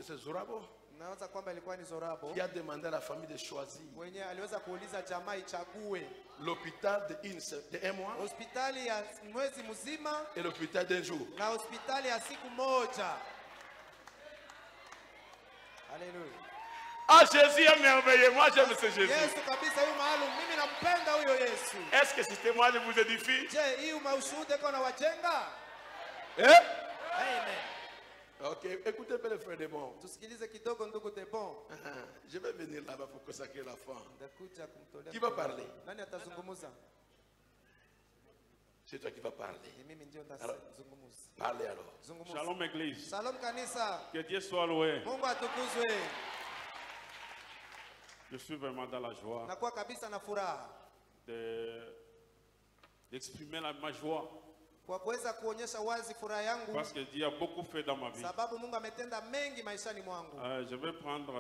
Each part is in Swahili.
C'est Zorabo Nawaza kwamba ilikuwa ni Zorabo qui a demandé à la famille de choisir mwenye aliweza kuuliza jamaa ichague l'hôpital de un mois hospitali ya mwezi mzima et l'hôpital d'un jour. na hospitali ya siku moja. Haleluya. Ah, Jésus est merveilleux. Moi, j'aime ce Jésus. Yesu kabisa huyu maalum, mimi nampenda huyo Yesu. Est-ce que c'était moi, je vous édifie? Je, hii maushuhuda kwa na wajenga? Amen. Ok, écoutez bien les frères de bon. Tusikilize kidogo ndugu de bon. Je vais venir là-bas pour consacrer la femme. Ndakuja kumtolea. Qui va parler? Nani atazungumza? C'est toi qui vas parler. Ni mimi ndio Alors, ndazungumza. parlez alors. Zungumza. Shalom Église. Shalom kanisa. Que Dieu soit loué. Mungu atukuzwe. Je suis vraiment dans la joie Nakuwa kabisa na furaha d'exprimer ma joie. kwa kuweza kuonyesha wazi furaha yangu Parce que Dieu a beaucoup fait dans ma vie. sababu Mungu ametenda mengi maishani mwangu. Je vais prendre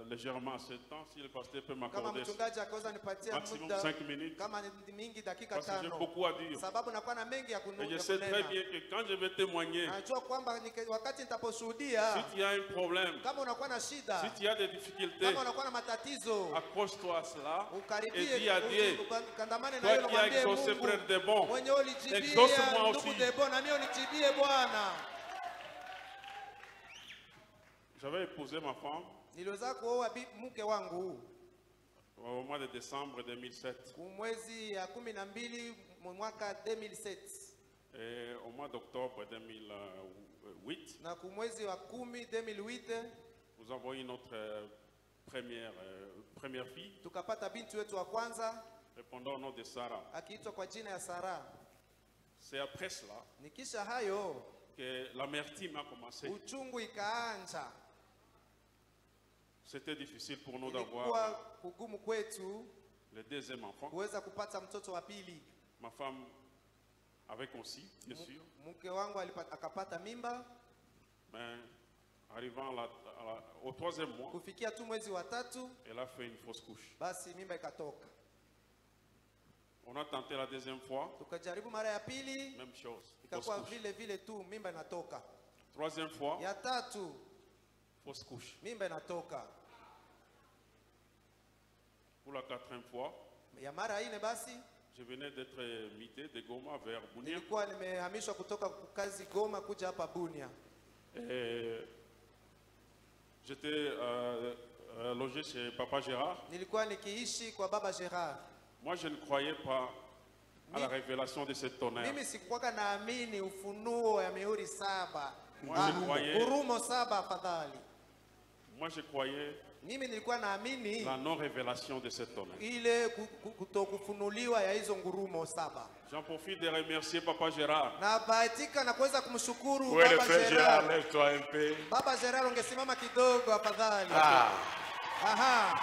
légèrement ce temps si le pasteur peut Kama m'accorder mchungaji akaweza nipatia maximum muda 5 minutes. kama ni mingi dakika Parce que j'ai 5 beaucoup à dire. sababu nakuwa na mengi ya Et je sais très bien que quand je vais témoigner, najua kwamba wakati nitaposhuhudia si tu as un problème, kama unakuwa na shida si tu as des difficultés, kama unakuwa na matatizo accroche-toi à cela et ukaribie dis à Dieu, kandamane na toi hilo qui as mwambie exaucé Mungu frère de bon, mwenye ulijibia exauce-moi ndugu aussi. Debo na mimi unijibie Bwana. J'avais épousé ma femme Niliweza kuoa mke wangu au mois de décembre 2007. mwezi ya 12 mwaka 2007 Et au mois d'octobre 2008, na kumwezi wa 10 2008 nous avons eu notre première fille, tukapata binti wetu wa kwanza répondant au nom de Sarah. akiitwa kwa jina ya Sara. C'est après cela Nikisha hayo que l'amertume a commencé. uchungu ikaanza. C'était difficile pour nous Ilikuwa d'avoir kugumu kwetu le deuxième enfant. kuweza kupata mtoto wa pili. Ma femme avait conçu, bien sûr, Mke wangu akapata mimba. mais arrivant au troisième mois, Kufikia tu mwezi wa 3 elle a fait une fausse couche. basi mimba ikatoka. On a tenté la deuxième fois, Tukajaribu mara ya pili même chose, fausse ikakuwa couche. vile vile tu mimba inatoka. Troisième fois, Ya 3 fausse couche. mimba inatoka. Pour la quatrième fois, Ya mara 4 basi je venais d'être muté de Goma vers Bunia. nilikuwa nimehamishwa kutoka kazi Goma kuja hapa Bunia. Et j'étais logé chez Papa Gérard. Nilikuwa nikiishi kwa baba Gerard. Moi, je ne croyais pas à la révélation de ce tonnerre. Mimi sikuwa naamini ufunuo ya mihuri 7. Moi, je croyais, Ngurumo 7 afadhali. moi, je croyais Mimi nilikuwa naamini la non-révélation de ce tonnerre. ile kutokufunuliwa ya hizo ngurumo 7. J'en profite de remercier Papa Gérard. Na bahatika na kuweza kumshukuru Où est le baba frère Gérard? Gerard. Lève-toi un peu. Baba Gerard ungesimama kidogo afadhali. Ah, Aha.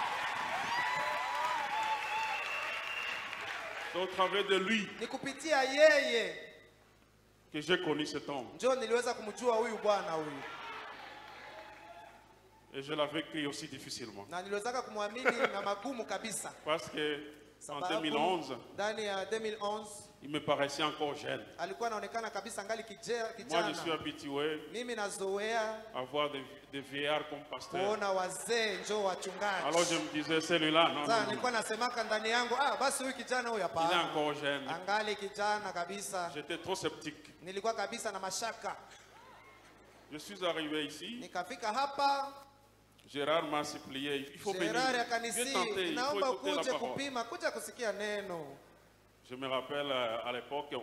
C'est au travers de lui Ni kupitia yeye que j'ai connu cet homme. ndio niliweza kumjua huyu bwana huyu. Et je l'avais vécu aussi difficilement. Na niliweza kumwamini na magumu kabisa. Parce que en Sababu 2011, ndani ya 2011 il me paraissait encore jeune. alikuwa anaonekana kabisa ngali Moi, je suis kijana. habitué Mimi nazoea à voir des vieillards comme pasteurs. kuona wazee njoo wachungaji. Alors je me disais, celui-là, non, Sasa non, non. nilikuwa nasemaka ndani yangu, basi huyu kijana huyu Il est hapana. encore jeune. Angali kijana kabisa. J'étais trop sceptique. Nilikuwa kabisa na mashaka. Je suis arrivé ici. Nikafika hapa, Gérard m'a supplié. Il faut venir. Gerard Viens akanisi, tenter. Il faut naomba écouter la kuje parole. kupima, kuja kusikia neno. Je me rappelle à l'époque,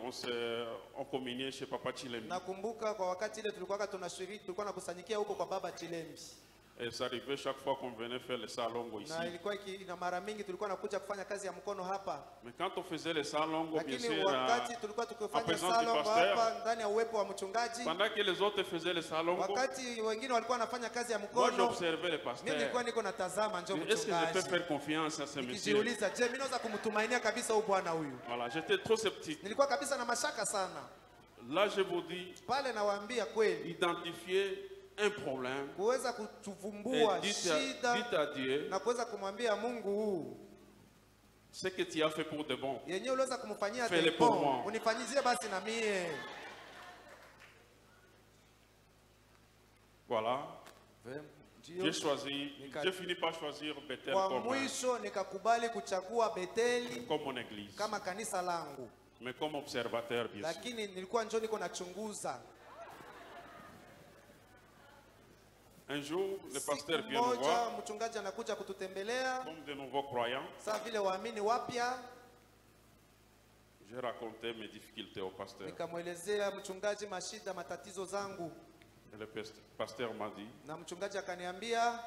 on communiait chez Papa Chilembi. Nakumbuka kwa wakati ile tulikuwa tunashiriki, tulikuwa nakusanyikia huko kwa baba Chilembi. Et ça arrivait chaque fois qu'on venait faire le salongo ici. Na ilikuwa na mara mingi tulikuwa nakuja kufanya kazi ya mkono hapa. Mais quand on faisait le salongo, bien Lakini sûr, wakati tulikuwa en tukifanya présence du salongo pasteur, hapa ndani ya uwepo wa mchungaji, pendant que les autres faisaient le salongo, wakati wengine walikuwa wanafanya kazi ya moi mkono, j'observais le mimi nilikuwa pasteur. niko natazama njoo Est-ce que je peux mchungaji. faire confiance à ce monsieur? Nikijiuliza, je, mimi naweza kumtumainia kabisa huyu bwana huyu? Voilà, j'étais trop sceptique. Nilikuwa kabisa na mashaka sana. Là, je vous dis, Pale nawaambia kweli, identifier un problème kuweza et kutuvumbua dites shida à Dieu na kuweza kumwambia Mungu huu ce que tu as fait pour de bon. yenyewe uliweza kumfanyia Fais-le tempo, pour moi. unifanyizie basi na mie. Voilà. j'ai fini par choisir Bethel Kwa comme mwisho nikakubali kuchagua Beteli mon église, kama kanisa langu. mais comme observateur bien sûr. Lakini nilikuwa njoo niko nachunguza. Un jour, le pasteur Siku vient nous moja voir, mchungaji anakuja kututembelea comme de nouveaux croyants. saa vile waamini wapya. J'ai raconté mes difficultés au pasteur. Nikamwelezea mchungaji mashida matatizo zangu, Et le pasteur m'a dit, na mchungaji akaniambia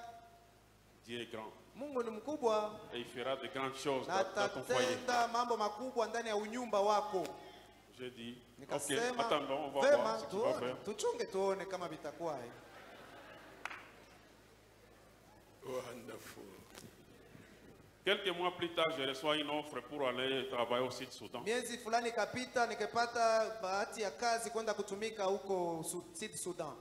Dieu est grand Mungu ni mkubwa et il fera de grandes choses na dans ton foyer. atatenda mambo makubwa ndani ya unyumba wako. J'ai dit, ok, Nikasema attendons, on va vema, voir ce qu'il va faire. tuchunge tuone kama vitakuwa. Wonderful. Quelques mois plus tard, je reçois une offre pour aller travailler au Sud-Soudan. Miezi fulani kapita, nikapata bahati ya kazi kwenda kutumika huko Sud Sudan.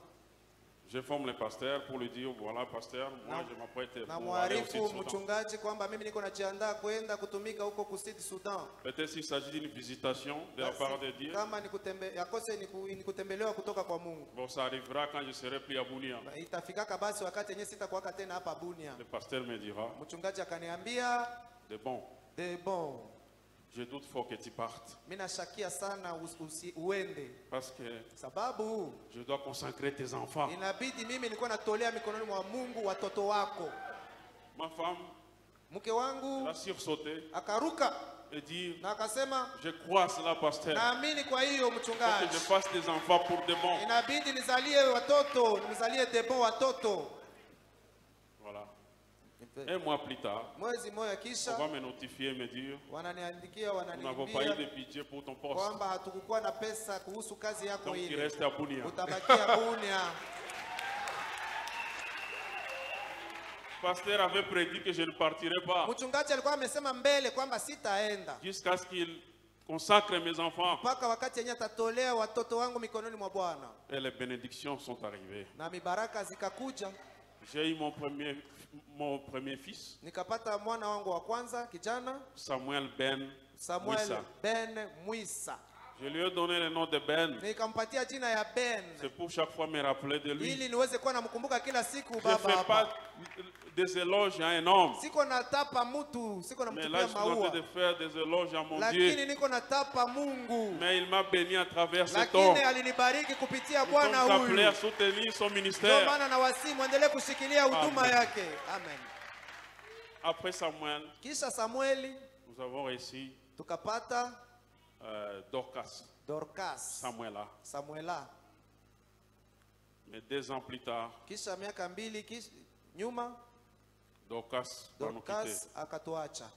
Je forme le pasteur pour lui dire, voilà pasteur, moi je m'apprête Na pour aller au mwarifu Sud-Soudan. mchungaji kwamba mimi niko najiandaa kwenda kutumika huko Sud Sudan. Peut-être s'il s'agit d'une visitation de la part de Dieu. Kama yakose nikutembelewa kutoka kwa Mungu. Bon, ça arrivera quand je serai plus à Bunia. Itafikaka basi wakati yenyewe sitakuwaka tena hapa Bunia. Le pasteur me dira, Mchungaji akaniambia, de bon, je doute fort que tu partes. Mimi nashakia sana uende. Parce que Sababu je dois consacrer tes enfants. inabidi mimi nilikuwa natolea mikononi mwa Mungu watoto wako. Ma femme, mke wangu elle a sursauté akaruka et dit, na akasema, je crois à cela pasteur. naamini kwa hiyo Faut que mchungaji, je fasse des enfants pour de bon. inabidi nizalie watoto, nimzalie debo watoto. Voilà. Un mois plus tard, Mwezi moja on kisha va me notifier, me dire, wananiandikia, nous n'avons pas eu de wananiambia budget pour ton poste. kwamba hatukukuwa na pesa kuhusu kazi yako Donc tu ile, restes à Bunia. utabakia Bunia. Le pasteur avait prédit que je ne partirais pas Mchungaji alikuwa amesema mbele kwamba sitaenda jusqu'à ce qu'il consacre mes enfants. mpaka wakati yenyewe atatolea watoto wangu mikononi mwa Bwana. Et les bénédictions sont arrivées. Na mibaraka zikakuja. J'ai eu mon premier fils, Nikapata mwana wangu wa kwanza kijana Samuel Ben Samuel Mwisa. Ben Mwisa. Je lui ai donné le nom de Ben. Nikampatia jina ya Ben C'est pour chaque fois me rappeler de lui. ili niweze kuwa namkumbuka kila siku Je ne baba fais hapa. pas des éloges à un homme. Siko natapa mtu, siko Mais là, namtupia je suis en train maua. de faire des éloges à mon Lakini Dieu. niko natapa Mungu. Mais il m'a béni à travers cet homme. Lakini alinibariki kupitia Nous Bwana sommes appelés à huyu. soutenir son Ndio ministère. maana na wasi muendelee kushikilia huduma Amen. yake. Amen. Après Samuel, Kisha Samueli nous avons réussi tukapata Dorcas, Dorcas. Samuela. Mais 2 ans plus tard, Kisha miaka mbili nyuma Dorcas va nous quitter. Dorcas akatuacha.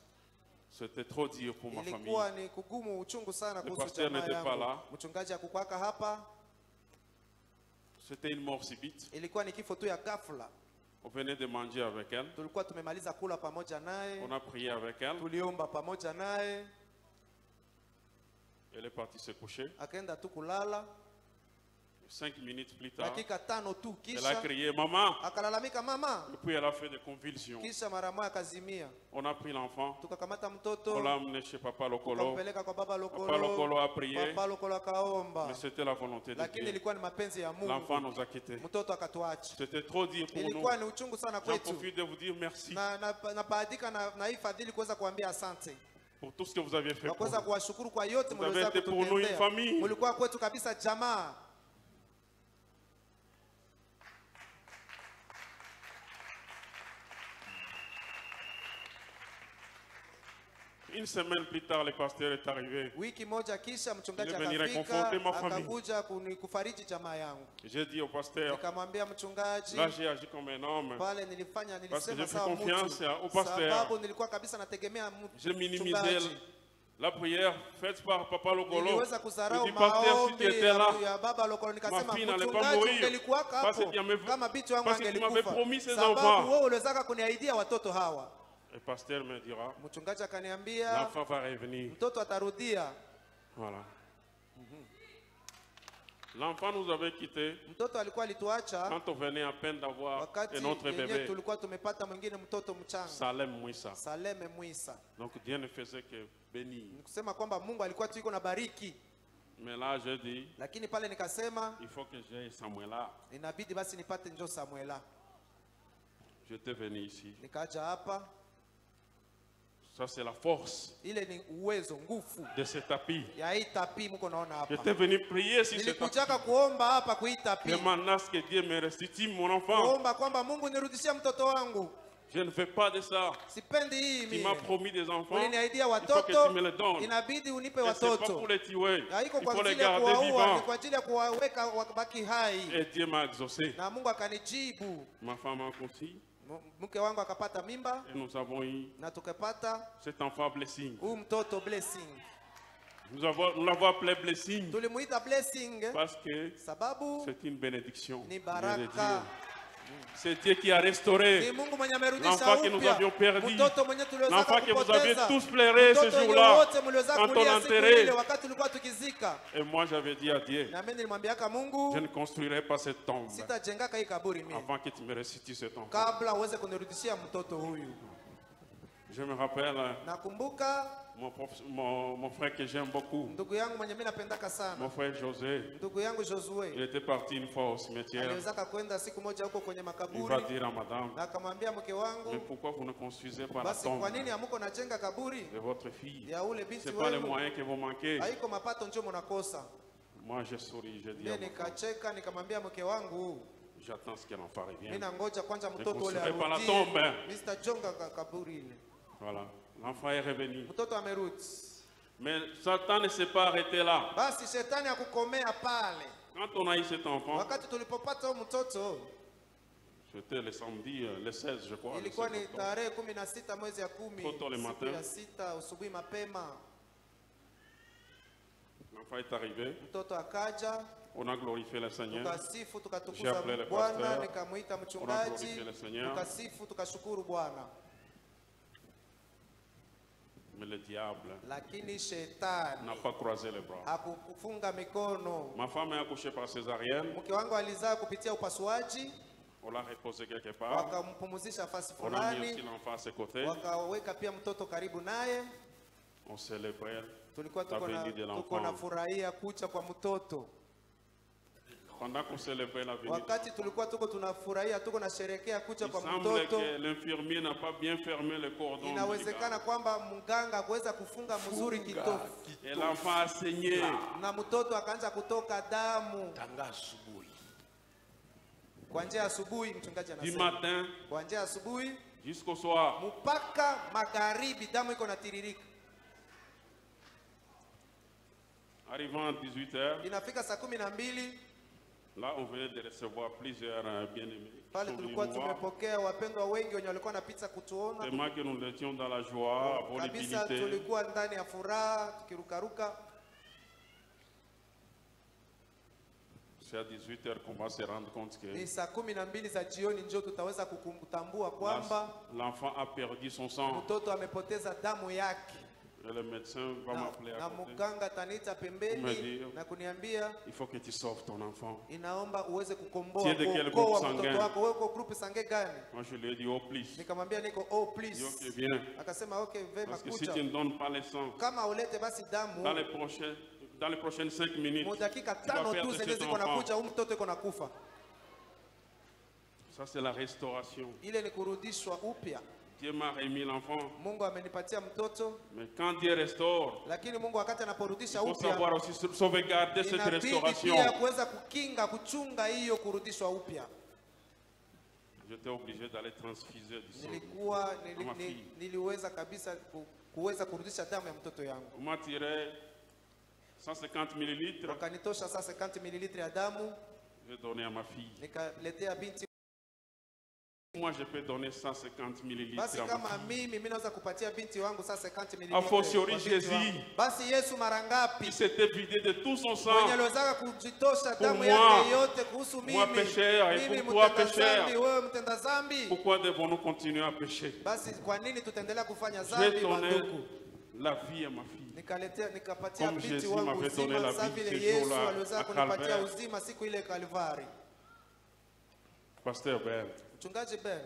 C'était trop dur pour ma famille. Ilikuwa ni kugumu, uchungu sana Le kuhusu pasteur jamaa n'était pas yangu. là. Mchungaji akukwaka hapa. C'était une mort subite. Ilikuwa ni kifo tu ya ghafla. On venait de manger avec elle. Tulikuwa tumemaliza kula pamoja naye. On a prié avec elle. Tuliomba pamoja naye. Elle est partie se coucher. Akaenda tu kulala. 5 minutes plus tard, Dakika 5 tu elle a kisha crié maman. akalalamika mama. Et puis elle a fait des convulsions. Kisha mara moja akazimia. On a pris l'enfant. Tukakamata On mtoto. l'a amené chez Papa Lokolo. Tukampeleka kwa baba Papa Lokolo Lokolo. a prié. Papa Lokolo akaomba. Mais c'était la volonté de Lakini Dieu. ilikuwa ni mapenzi ya L'enfant Mungu. nous a quittés. Mtoto akatuacha. C'était trop dur pour nous. Ilikuwa ni uchungu sana J'en kwetu. profite de vous dire merci Na baadika na hii fadhili kuweza kuambia asante. pour tout ce que vous avez fait Na pour kuweza nous. kuwashukuru kwa yote Vous avez mliweza été pour nous une kututendea. famille. Mlikuwa kwetu kabisa jamaa. Une semaine plus tard, le pasteur est arrivé. Wiki moja kisha mchungaji Il est venu akafika, réconforter ma famille. akakuja kufariji jamaa yangu. J'ai dit au pasteur, Nikamwambia mchungaji, là j'ai agi comme un homme. pale Parce que nilisema je fais sawa confiance mtu. au pasteur. Sababu nilikuwa kabisa nategemea J'ai minimisé mchungaji. la prière faite par Papa Lokolo. Niliweza Je kudharau dis, pasteur, si tu maombi étais là, ya baba Lokolo, nikasema ma fille n'allait pas mchungaji mourir. ungelikuwa Parce hapo qu'il y avait- kama binti wangu parce que tu m'avais angelikufa. promis ces Sababu enfants. wewe uliweza kuniahidia watoto hawa. Le pasteur me dira, Mchungaji akaniambia l'enfant va revenir. mtoto atarudia. Voilà. L'enfant nous avait quittés Mtoto alikuwa alituacha quand on venait à peine d'avoir wakati un autre yenyewe bébé, tulikuwa tumepata mwingine mtoto mchanga, Salem Mouissa. Saleme Mwisa. Donc Dieu ne faisait que bénir. Ni kusema kwamba Mungu alikuwa tu iko na bariki, Mais là, je dis, lakini pale nikasema il faut que j'aie Samuel là. inabidi basi nipate njo Samuela. J'étais venu ici. Nikaja hapa. Ça, c'est la force Ile ni uwezo, nguvu de ce tapis. ya hii tapi mko naona hapa. J'étais venu prier sur ce tapis. Nilikujaka kuomba hapa kwa hii tapi. Demande à ce que Dieu me restitue mon enfant. Kuomba kwamba Mungu nirudishie mtoto wangu. Je ne veux pas de ça. Sipendi hii Tu mimi. m'as promis des enfants. Uliniahidia Il faut que watoto. tu me les donnes. Inabidi unipe Et c'est pas watoto. pour les tuer. Haiko Il kwa faut les ajili ya garder kuwaua, ni vivants. kwa ajili ya kuwaweka wabaki hai. Et Dieu m'a exaucé. Na Mungu akanijibu. Ma femme a conçu. Mke wangu akapata mimba Et nous avons eu na tukapata cet enfant blessing. huyu mtoto Blessing. Nous l'avons appelé blessing Tulimuita Blessing parce que sababu c'est une bénédiction. ni de baraka. Dieu. C'est Dieu qui a restauré Ni Mungu mwenye amerudisha l'enfant que nous upya. avions perdu. Mtoto mwenye tuliweza L'enfant que vous aviez kupoteza. tous pleuré ce Mtoto jour-là wote mliweza quand on kulia siku enterrait. ile wakati tulikuwa tukizika. Et moi j'avais dit à Dieu, Na mimi nilimwambiaka je Mungu ne construirai pas cette tombe sitajengaka hii kaburi mimi avant que tu me restitues cet enfant. kabla uweze kunirudishia mtoto huyu. Je me rappelle Nakumbuka mon frère que j'aime beaucoup, ndugu yangu mwenye mimi napendaka mon sana. frère José. Ndugu yangu Il Josue était parti une fois au cimetière. aliwezaka kwenda siku moja huko kwenye Il va makaburi dire à madame, na akamwambia mke mais wangu, pourquoi vous ne construisez pas la basi kwa tombe nini hamuko najenga kaburi de votre fille? ya ule binti C'est pas les wenu? moyens que vous manquez. Haiko mapato ndio mnakosa. Moi je souris, je dis, Mimi nikacheka nikamwambia mke wangu, j'attends ce que l'enfant mimi revienne. nangoja kwanza mtoto ule construirai pas la arudi. tombe. Mimi sitajenga kaburi ile. Voilà, l'enfant est revenu. Mtoto amerudi. Mais Satan ne s'est pas arrêté là. Basi shetani akukomea pale. Quand on a eu cet enfant, Wakati tulipopata huyo mtoto c'était le samedi, le 16 je crois. le ilikuwa 16 ni octobre. tarehe 16 mwezi ya 10 Toto le siku matin. ya 6 asubuhi mapema. L'enfant est arrivé, Mtoto akaja, on a glorifié le Seigneur. tukasifu J'ai tukatukuza appelé le Bwana, pasteur. nikamuita On a mchungaji, glorifié le Seigneur. tukasifu tukashukuru Bwana. Mais le diable Lakini shetani n'a pas croisé les bras. hakufunga mikono. Ma femme est accouchée par césarienne. Mke wangu alizaa kupitia upasuaji, On l'a reposé quelque part. wakampumzisha fasi On a mis aussi fulani, l'enfant à ses côtés. wakaweka pia mtoto karibu naye. On célébrait Tulikuwa la venue de tuko na l'enfant. furahia kucha kwa mtoto. Pendant qu'on célébrait la venue, Wakati tulikuwa tunafurahia, tuko na sherekea kucha il kwa semble mtoto, que l'infirmier n'a pas bien fermé le cordon inawezekana ombilical. kwamba mganga hakuweza kufunga mzuri kitofu Et l'enfant a saigné. na mtoto akaanza kutoka damu Tanga asubuhi. kwa njia ya asubuhi. Mchungaji Du anasema matin kwa njia ya asubuhi jusqu'au soir. mpaka magharibi damu iko natiririka. Arrivant à 18h, Inafika saa 12 là on venait de recevoir plusieurs bien-aimés. qui pale sont venus tulikuwa nous voir. tumepokea wapendwa wengi wenye walikuwa wanapita kutuona Tellement que nous étions dans la joie, la kabisa, volubilité. tulikuwa ndani ya furaha tukirukaruka. C'est à 18h qu'on va se rendre compte que Ni saa 12 za jioni ndio tutaweza kutambua kwamba l'enfant a perdu son sang. mtoto amepoteza damu yake, Et le médecin va m'appeler à na côté. mganga ataniita pembeni Umediyo. na kuniambia Il faut que tu sauves ton enfant. inaomba uweze kukomboa Tu es de quel kuokoa groupe mtoto sanguin? wako. Wewe uko groupe sange gani? Moi je lui ai dit, oh please. Nikamwambia niko oh Il dit, please. ok, viens. Akasema okay, vema Parce que si kucha, tu ne donnes pas le sang, kama ulete basi damu dans les prochaines 5 minutes, mu dakika tu vas 5 tu perdre zenye cet ziko enfant. nakuja, huyu mtoto iko nakufa. Ça c'est la restauration. Ile ni kurudishwa upya. Dieu m'a remis l'enfant. Mungu amenipatia mtoto, Mais quand Dieu restaure, lakini Mungu wakati il anaporudisha faut upya savoir aussi sauvegarder cette inabidi restauration. pia kuweza kukinga kuchunga hiyo kurudishwa upya. J'étais obligé d'aller transfuser du sang. Nilikuwa Ama fille. niliweza kabisa kuweza kurudisha damu ya mtoto yangu. On m'a tiré 150 millilitres. Wakanitosha sasa 50 ml ya damu, J'ai donné à ma fille. nikaletea binti. Moi, je peux donner 150 millilitres Basi à ma kama fille. mimi naweza kupatia binti wangu sasa 50 ml. A fortiori Jésus. Basi Yesu mara ngapi Il s'était vidé de tout son sang. mwenye aliweza kujitosha damu moi, yake yote kuhusu moi mimi. pécheur, et Mimi pour toi mtenda pécheur. dhambi, wewe mtenda dhambi. Pourquoi devons-nous continuer à pécher? Basi kwa nini tutaendelea kufanya J'ai dhambi donné bandugu? la vie à ma fille. Nikapatia Comme binti Jésus wangu m'avait donné la uzima sa vie vile ce Yesu jour-là aliweza à kunipatia Calvaire. uzima siku ile Kalvari. Pasteur Ben, Mchungaji Ben,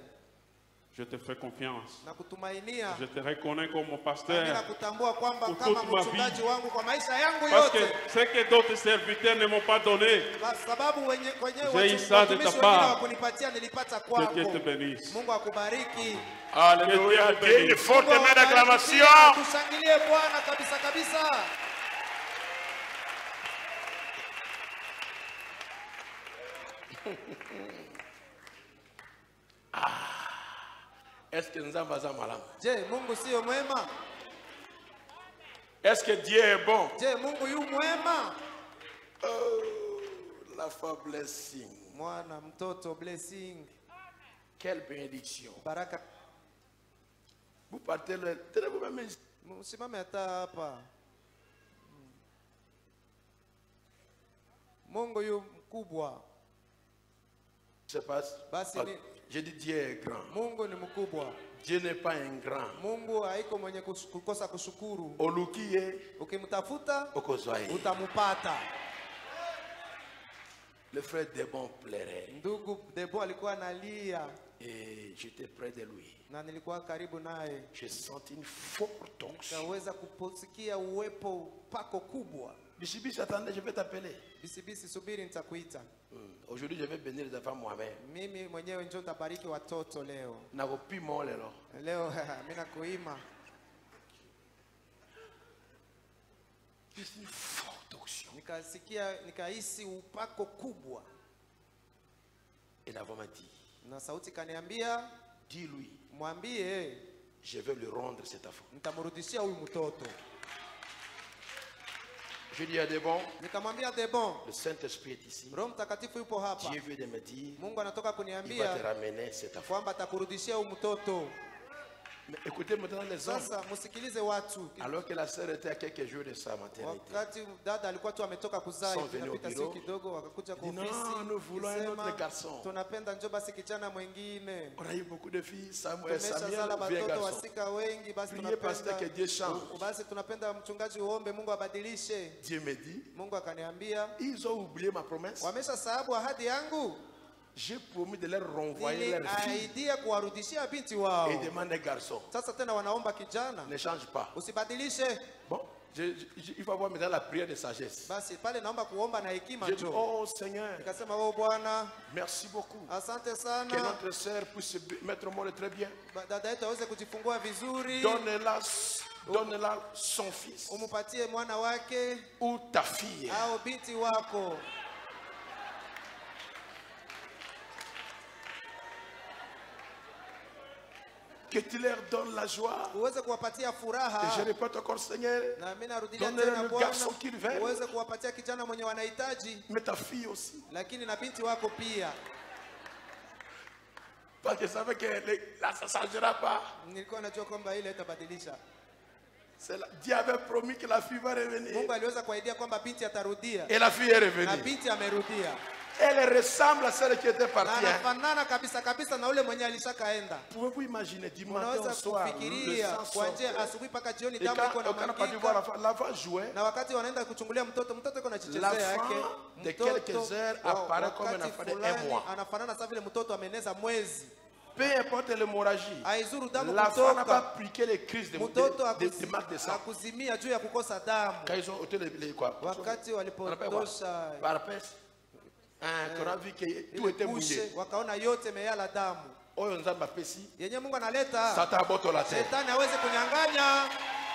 Je te fais confiance. na kutumainia. Je te reconnais comme mon Mimi pasteur. nakutambua kwamba Pour kama toute ma mchungaji vie. wangu kwa maisha yangu Parce que yote. ce que d'autres serviteurs ne m'ont pas donné, Kwa sababu kwenye J'ai eu ça de watumishi ta wengine part. wakunipatia nilipata que kwako. Dieu te bénisse. Mungu akubariki. Alléluia. Que Dieu te Une bénisse. forte Mungu main awabariki d'acclamation. pia. Tushangilie Bwana kabisa kabisa. Est-ce que nous avons malamu? Je, Mungu sio mwema? Est-ce que Dieu est bon? Je, Mungu yu mwema? Oh, la foi blessing. Mwana mtoto blessing. Quelle bénédiction. Baraka. Vous partez le. Tenez-vous même ici. Msimame hata hapa. Mungu yu mkubwa. Je passe. Basi ni- Je dis Dieu est grand. Mungu ni mkubwa. Dieu n'est pas un grand. Mungu haiko mwenye kukosa kushukuru. Olukiye, Ukimtafuta okozwaye. utamupata. Le frère Debon pleurait. Ndugu Debo alikuwa analia Et j'étais près de lui. na nilikuwa karibu naye. J'ai senti une forte onction. Naweza kuposikia uwepo pako kubwa. Bichibichi, attendez, je vais t'appeler. Bisibisi, subiri nitakuita. Aujourd'hui, je vais bénir les enfants moi-même. Mimi mwenyewe njoo nitabariki watoto leo. Nakopi mo lelo. Leo mimi nakuima. C'est une forte onction. Nikahisi upako kubwa. Et la voix m'a dit, Na sauti kaniambia, dis-lui, mwambie je vais lui rendre cet enfant. nitamrudishia huyu mtoto. Je dis à Debon, Nikamwambia Debon, le Saint-Esprit est ici. Roho Mtakatifu yupo hapa. Dieu veut de me dire, Mungu anatoka il va te kuniambia ramener cet enfant. kwamba atakurudishia huyu mtoto. Mais écoutez maintenant les hommes. Sasa msikilize watu. Alors que la sœur était à quelques jours de sa maternité. Wakati dada alikuwa tu ametoka kuzaa, Sont venus inapita au siku bureau. kidogo wakakuja kwa Dit, ofisi. non, nous voulons un Kisema, autre garçon. tunapenda njoo basi kijana mwingine. On a eu beaucoup de filles. Samuel, Tumeshazala vieux watoto garçon. wasika wengi, basi Priez pasteur que Dieu change. basi tunapenda mchungaji uombe Mungu abadilishe. Dieu me dit, Mungu akaniambia, ils ont oublié ma promesse. wamesha sababu ahadi yangu. J'ai promis de leur renvoyer leur fille Niliahidia kuwarudishia binti wao. et demande un garçon. Sasa tena wanaomba kijana. Ne change pas. Usibadilishe. Bon, il faut avoir maintenant la prière de sagesse. Basi pale naomba kuomba na hekima J'ai dit, njoo. oh Seigneur, Nikasema, oh Bwana, merci beaucoup. asante Que sana. notre sœur puisse se mettre au monde très bien. Dada yetu aweze kujifungua vizuri. Donne-la son fils Umupatie mwana wake ou ta fille. au binti wako. Que tu leur donnes la joie. Uweze kuwapatia Et je furaha. répète encore, Seigneur, Na mimi narudia donne-leur tena le Bwana, garçon qu'ils veulent. uweze kuwapatia kijana mwenye wanahitaji, mais ta fille aussi. lakini na binti wako pia. Parce que ça veut que là, ça ne changera pas. Nilikuwa najua kwamba ile itabadilisha. Dieu avait promis que la fille va revenir. Mungu aliweza kuahidia kwamba binti atarudia. Et la fille est Na revenue. binti amerudia. Elle ressemble à celle qui était Na partie. hein. anafanana kabisa kabisa na ule mwenye alishakaenda. Pouvez-vous imaginer du matin Unaweza au soir, le kufikiria sang kuanzia sortait. asubuhi mpaka jioni Et damu iko quand on a pas dû inamwagika. voir l'enfant jouait, Na wakati wanaenda kuchungulia mtoto iko na chichezea l'enfant yake. de quelques heures apparaît comme un wakati enfant de un fulani mois. anafanana sasa vile mtoto ameneza mwezi. Peu importe l'hémorragie, Haizuru damu l'enfant n'a pas kutoka. piqué les crises de Mtoto marques de sang. akuzimia juu ya kukosa damu. Quand ils ont ôté les quoi? Wakati On appelle quoi? walipotosha Par peste. Qu'on a vu que tout était mouillé. kushe, wakaona yote meyala damu. Oyo nzamba pesi. Yenye Mungu analeta, Satan boto la terre. shetani hawezi kunyang'anya.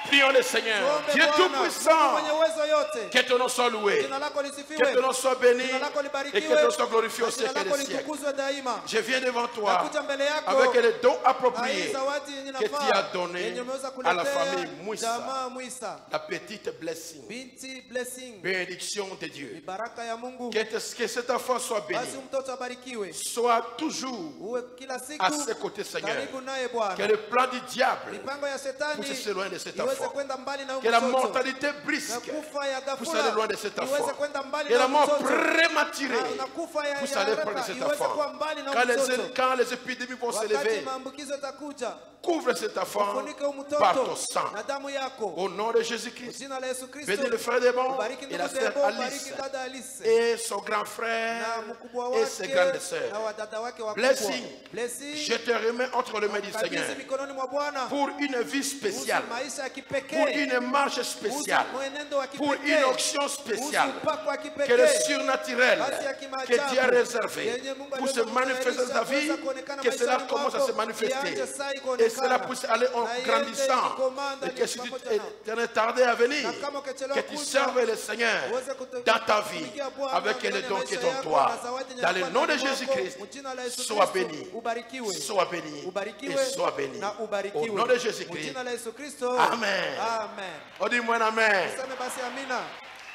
Prions le Seigneur. Tuombe Dieu Bwana, Mungu Tout-Puissant. mwenye uwezo yote. Que ton nom soit loué. Jina lako Que ton lisifiwe. nom soit béni. Jina lako Et que libarikiwe. ton nom soit glorifié au Jina siècle lako des siècles. litukuzwe daima. Je viens devant toi Nakuja mbele yako. avec les dons Na hii appropriés zawadi yenye que tu nafaa, as donné yenye umeweza à la kuletea famille Mouissa. jamaa Mwisa. La petite blessing. Binti blessing. Bénédiction de Ni Dieu. baraka ya Mungu. Que cet enfant soit béni. Basi mtoto abarikiwe. Soit toujours Uwe kila siku à ses côtés, Seigneur. karibu naye Que Bwana. le plan du diable Mipango ya shetani puisse s'éloigner de cet iweze iweze kwenda mbali na huyo Que la mtoto. mortalité Na brusque kufa ya puisse ghafla aller loin de cet iweze enfant. kwenda mbali Et na la huyo mort mtoto. prématurée Na kufa ya puisse aller près de haraka cet iweze enfant. kuwa mbali na Quand huyo mtoto. les épidémies vont Wakati s'élever, maambukizo yatakuja, couvre cet enfant ufunike huyo par ton mtoto sang. na damu yako. Au nom de Jésus-Christ. Jina la Yesu Kristo. Bénis le frère Debon Bariki et la ndugu sœur Debo, Alice bariki dada Alice. et son grand Na frère mkubwa et wake ses grandes na sœurs. wadada wake wakubwa. Blessing. Blessing. Je te remets entre les mains du Seigneur Kabidhi mikononi mwa Bwana. pour une vie spéciale, Kuhusu maisha ya pour kipekee. une marche spéciale, Kuhusu mwenendo wa pour kipekee. une onction spéciale. Kuhusu upako wa Que kipekee. le surnaturel Basi ya que kimaajabu. Dieu a réservé Yenye Mungu pour se aliyokutayarisha manifester dans ta vie, kuweza kuonekana que cela maishani commence à mwako, se manifester. ianze saa Et kuonekana. cela puisse aller en Na iende grandissant. ikomanda Et que si pamoja tu es tardé à venir, Na kama ukachelewa que tu kuja, serves le Seigneur uweze kutumikia dans ta vie Bwana avec ndani les ya dons maisha qui est en yako, toi. na zawadi yenye Dans le inakuwa nom de ndani mwako, Jésus-Christ, mjina la Yesu sois Kristo, béni. ubarikiwe. Sois béni. Ubarikiwe Et sois béni. na ubarikiwe. Au nom de Jésus-Christ. Mjina la Yesu Kristo. Amen. Amen. On dit moi amen. Tuseme basi amina.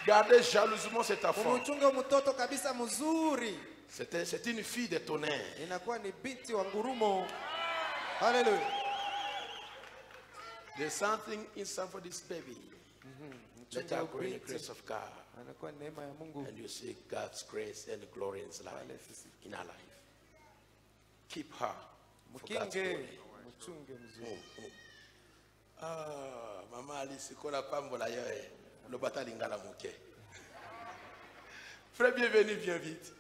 Gardez jalousement cet enfant. Umchunge mtoto kabisa mzuri. C'est une fille de tonnerre. Inakuwa ni binti wa ngurumo. Hallelujah. There's something inside for this baby. Let Mchunge her huyu grow in the binti. grace of God. Anakuwa neema ya Mungu. And you see God's grace and glory in his life, in her life. Keep her for God's Mkinge, glory. mchunge mzuri. Ah, Mama Alice, kola pambo la yoye. Le bata lingala mouke. Frère, bienvenue, viens vite.